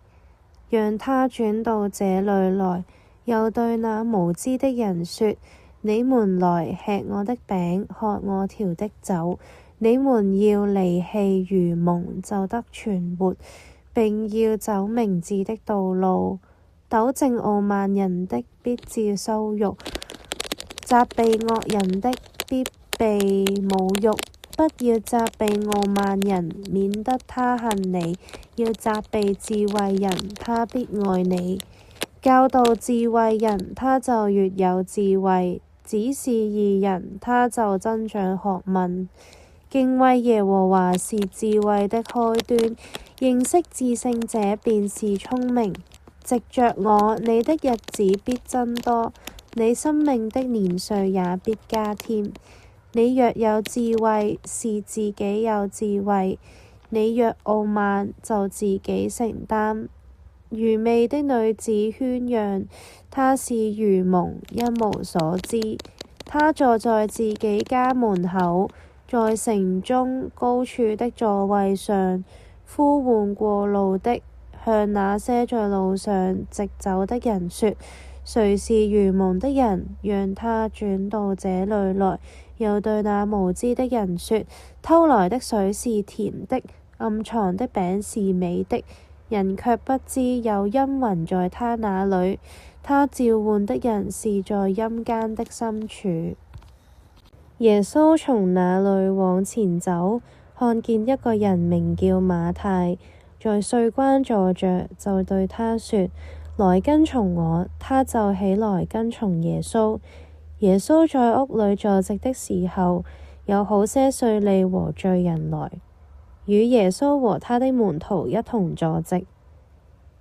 讓他轉到這裏來，又對那無知的人說：你們來吃我的餅，喝我調的酒。你們要離棄愚蒙，就得存活，並要走明智的道路。糾正傲慢人的，必致羞辱；責備惡人的，必被侮辱。不要責備傲慢人，免得他恨你；要責備智慧人，他必愛你。教導智慧人，他就越有智慧；指示義人，他就增長學問。敬畏耶和華是智慧的開端，認識至聖者便是聰明。藉着我，你的日子必增多，你生命的年歲也必加添。你若有智慧，是自己有智慧；你若傲慢，就自己承擔。愚昧的女子喧嚷，她是愚蒙，一無所知。她坐在自己家門口，在城中高處的座位上，呼喚過路的，向那些在路上直走的人說：誰是愚蒙的人？讓他轉到這裏來。又對那無知的人說：偷來的水是甜的，暗藏的餅是美的。人卻不知有陰魂在他那裏，他召喚的人是在陰間的深處。耶穌從那裏往前走，看見一個人名叫馬太，在稅關坐着，就對他說：來跟從我。他就起來跟從耶穌。耶穌在屋裏坐席的時候，有好些稅吏和罪人來，與耶穌和他的門徒一同坐席。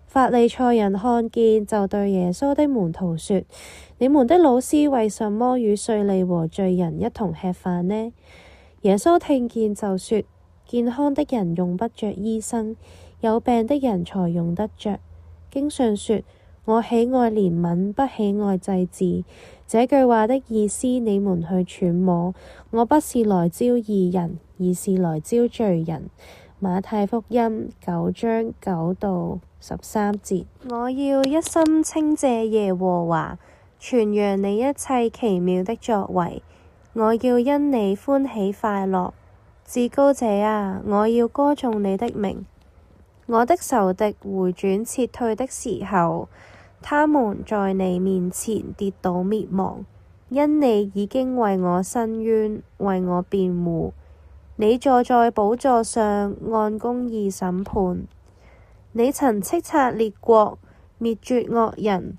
法利賽人看見，就對耶穌的門徒說：你們的老師為什麼與稅吏和罪人一同吃飯呢？耶穌聽見就說：健康的人用不着醫生，有病的人才用得着。經上說：我喜愛憐憫，不喜愛祭祀。這句話的意思你們去揣摩。我不是來招義人，而是來招罪人。馬太福音9章9到13節。我要一心稱謝耶和華，傳揚你一切奇妙的作為。我要因你歡喜快樂。至高者啊，我要歌頌你的名。我的仇敵回轉撤退的時候，他們在你面前跌倒滅亡，因你已經為我伸冤，為我辯護。你坐在寶座上，按公義審判。你曾斥責列國，滅絕惡人。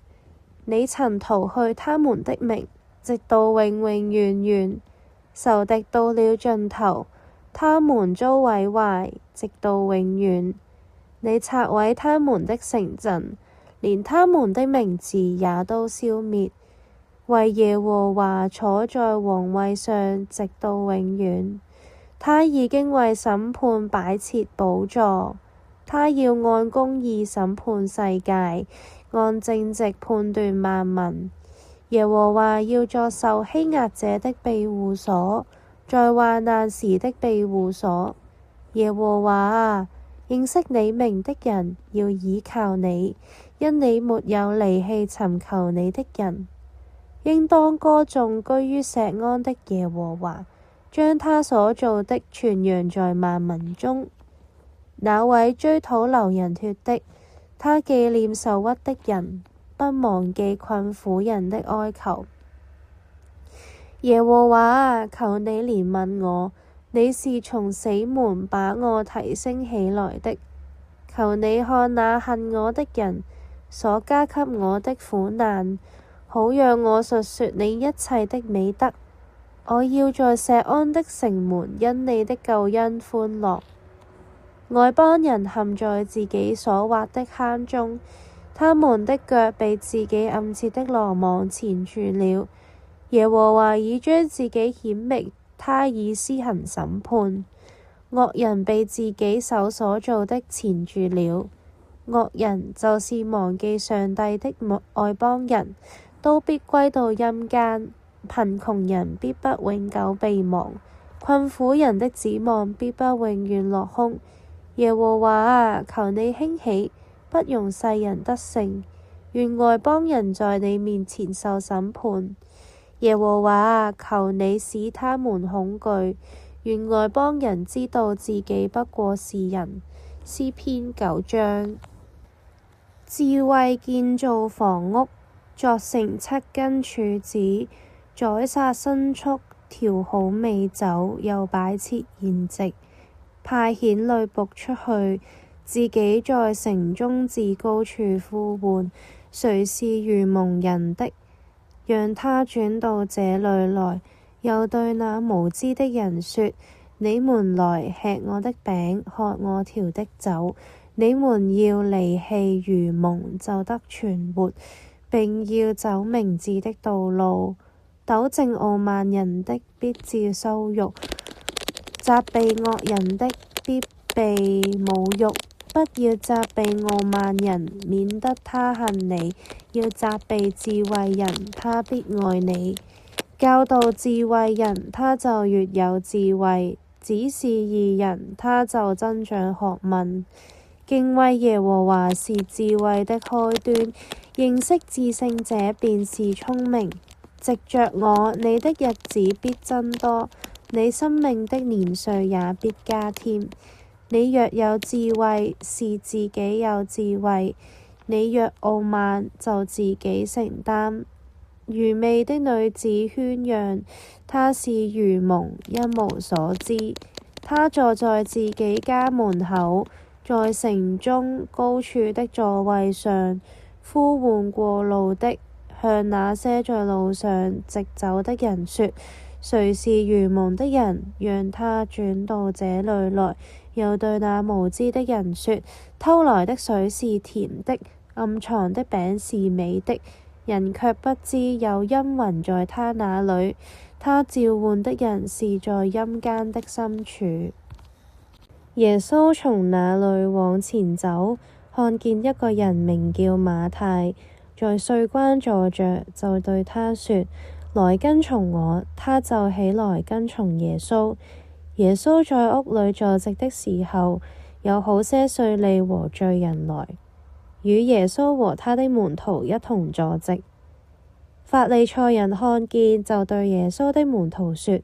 你曾逃去他們的名，直到永永遠遠。仇敵到了盡頭，他們遭毀壞，直到永遠。你拆毀他們的城鎮，連他們的名字也都消滅。惟耶和華坐在王位上，直到永遠。他已經為審判擺設寶座，他要按公義審判世界，按正直判斷萬民。耶和華要作受欺壓者的庇護所，在患難時的庇護所。耶和華啊，認識你名的人要倚靠你，因你沒有離棄尋求你的人。應當歌頌居於錫安的耶和華，將他所造的傳揚在萬民中。那位追討流人血的，他紀念受屈的人，不忘記困苦人的哀求。耶和華啊，求你憐憫我，你是從死門把我提升起來的。求你看那恨我的人所加給我的苦難，好讓我述說你一切的美德。我要在錫安的城門因你的救恩歡樂。外邦人陷在自己所挖的坑中，他們的腳被自己暗設的羅網纏住了。耶和華已將自己顯明，他已施行審判。惡人被自己手所造的纏住了。惡人就是忘記上帝的外邦人，都必歸到陰間。貧窮人必不永久被忘，困苦人的指望必不永遠落空。耶和華啊，求你興起，不容世人得勝。願外邦人在你面前受審判。耶和華啊，求你使他們恐懼。願外邦人知道自己不過是人。詩篇9章。智慧建造房屋，鑿成7根柱子，宰殺牲畜，調好美酒，又擺設筵席，派遣女僕出去，自己在城中至高處呼喚，誰是愚蒙人的，讓他轉到這裏來。又對那無知的人說：你們來吃我的餅，喝我調的酒。你們要離棄愚蒙，就得存活，並要走明智的道路。糾正傲慢人的，必致羞辱；責備惡人的，必被侮辱。不要責備傲慢人，免得他恨你；要責備智慧人，他必愛你。教導智慧人，他就越有智慧；指示義人，他就增長學問。敬畏耶和華是智慧的開端，認識至聖者便是聰明。藉着我，你的日子必增多，你生命的年歲也必加添。你若有智慧，是自己有智慧；你若傲慢，就自己承擔。愚昧的女子喧嚷，她是愚蒙，一無所知。她坐在自己家門口，在城中高處的座位上，呼喚過路的，向那些在路上直走的人說：誰是愚蒙的人，讓他轉到這裏來。又對那無知的人說：偷來的水是甜的，暗藏的餅是美的，人卻不知有陰魂在他那裏。他召喚的人是在陰間的深處。耶穌從那裏往前走，看見一個人名叫馬太，在稅關坐着，就對他說：來跟從我。他就起來跟從耶穌。耶穌在屋裏坐席的時候，有好些稅吏和罪人來，與耶穌和他的門徒一同坐席。法利賽人看見，就對耶穌的門徒說：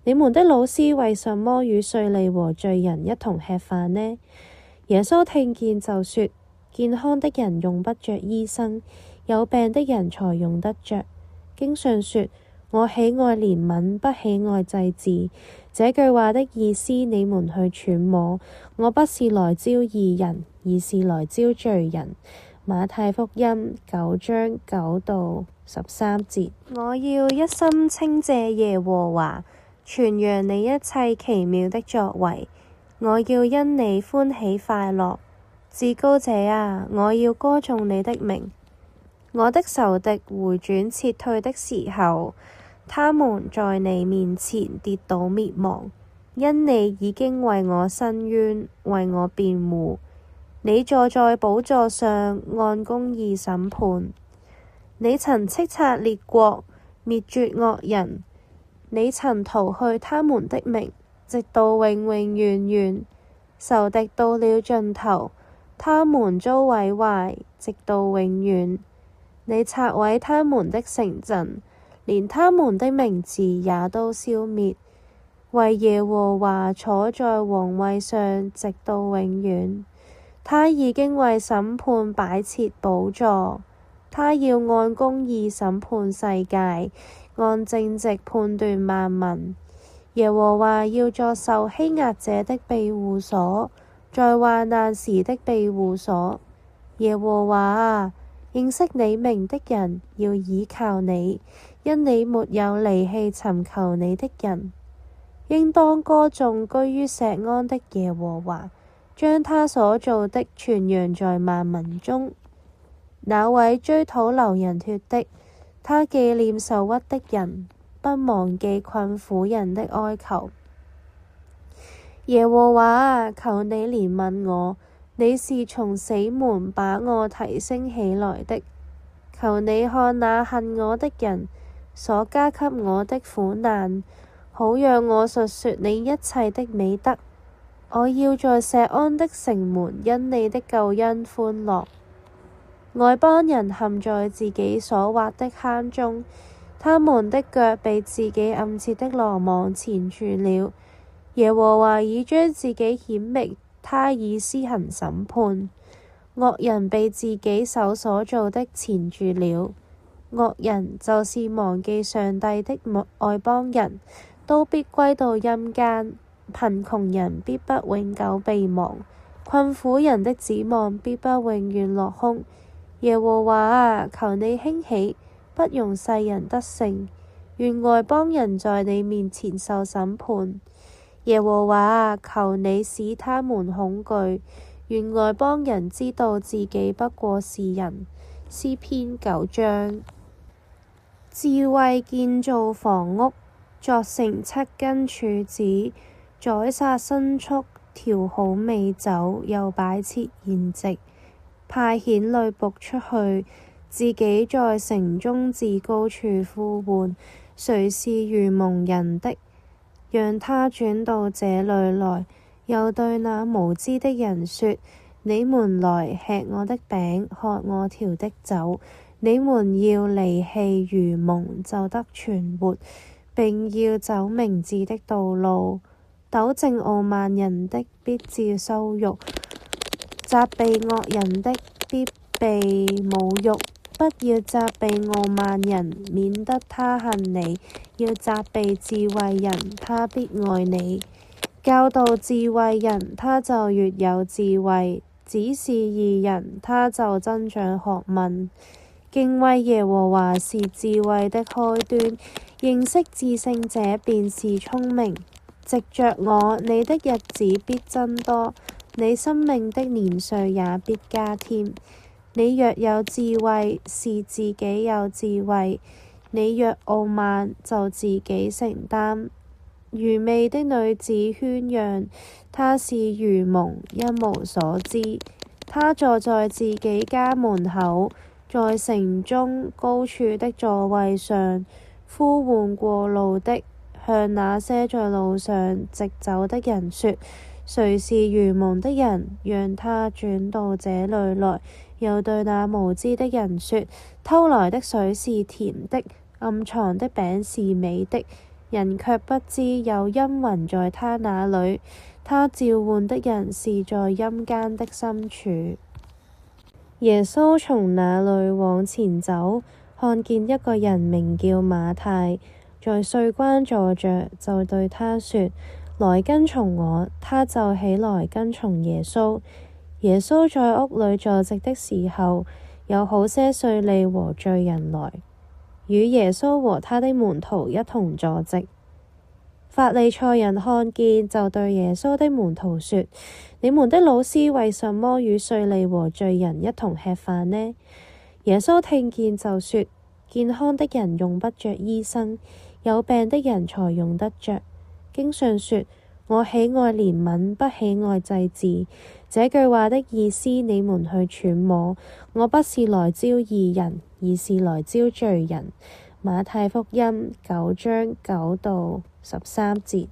你們的老師為什麼與稅吏和罪人一同吃飯呢？耶穌聽見就說：健康的人用不着醫生，有病的人才用得着。經上說：我喜愛憐憫，不喜愛祭祀。這句話的意思你們去揣摩。我不是來招義人，而是來招罪人。馬太福音9章9到13節。我要一心稱謝耶和華，傳揚你一切奇妙的作為。我要因你歡喜快樂。至高者啊，我要歌頌你的名。我的仇敵回轉撤退的時候，他們在你面前跌倒滅亡，因你已經為我伸冤，為我辯護。你坐在寶座上，按公義審判。你曾叱責列國，滅絕惡人。你曾逃去他們的名，直到永永遠遠。仇敵到了盡頭，他們遭毀壞，直到永遠。你拆毀他們的城鎮，連他們的名字也都消滅。惟耶和華坐在王位上，直到永遠。他已經為審判擺設寶座，他要按公義審判世界，按正直判斷萬民。耶和華要作受欺壓者的庇護所，在患難時的庇護所。耶和華啊，認識你名的人要倚靠你，因你沒有離棄尋求你的人。應當歌頌居於錫安的耶和華，將他所造的傳揚在萬民中。那位追討流人血的，他紀念受屈的人，不忘記困苦人的哀求。耶和華啊，求你憐憫我，你是從死門把我提升起來的。求你看那恨我的人所加給我的苦難，好讓我述說你一切的美德。我要在錫安的城門因你的救恩歡樂。外邦人陷在自己所挖的坑中，他們的腳被自己暗設的羅網纏住了。耶和華已將自己顯明，他已施行審判。惡人被自己手所造的纏住了。惡人就是忘記上帝的外邦人，都必歸到陰間。貧窮人必不永久被忘，困苦人的指望必不永遠落空。耶和華啊，求你興起，不容世人得勝，願外邦人在你面前受審判。耶和華啊，求你使他們恐懼，願外邦人知道自己不過是人。詩篇9章。智慧建造房屋，鑿成7根柱子，宰殺牲畜，調好美酒，又擺設筵席，派遣女僕出去，自己在城中至高處呼喚，誰是愚蒙人的？讓他轉到這裏來。又對那無知的人說：你們來吃我的餅，喝我調的酒。你們要離棄愚蒙，就得存活，並要走明智的道路。糾正傲慢人的，必致羞辱；責備惡人的，必被侮辱。不要責備傲慢人，免得他恨你；要責備智慧人，他必愛你。教導智慧人，他就越有智慧；指示義人，他就增長學問。敬畏耶和華是智慧的開端，認識至聖者便是聰明。藉着我，你的日子必增多，你生命的年歲也必加添。你若有智慧，是自己有智慧，你若傲慢，就自己承擔。愚昧的女子喧嚷，她是愚蒙，一無所知。她坐在自己家門口，在城中高處的座位上，呼喚過路的，向那些在路上直走的人說：誰是愚蒙的人，讓他轉到這裏來。又對那無知的人說：偷來的水是甜的，暗藏的餅是美的，人卻不知有陰魂在他那裏。他召喚的人是在陰間的深處。耶穌從那裏往前走，看見一個人名叫馬太，在稅關坐着，就對他說：來跟從我。他就起來跟從耶穌。耶穌在屋裏坐席的時候，有好些稅吏和罪人來，與耶穌和他的門徒一同坐席。法利賽人看見，就對耶穌的門徒說：你們的老師為什麼與稅吏和罪人一同吃飯呢？耶穌聽見就說：健康的人用不着醫生，有病的人才用得着。經上說：我喜愛憐憫，不喜愛祭祀。這句話的意思你們去揣摩。我不是來招義人，而是來招罪人。馬太福音9章9到13節。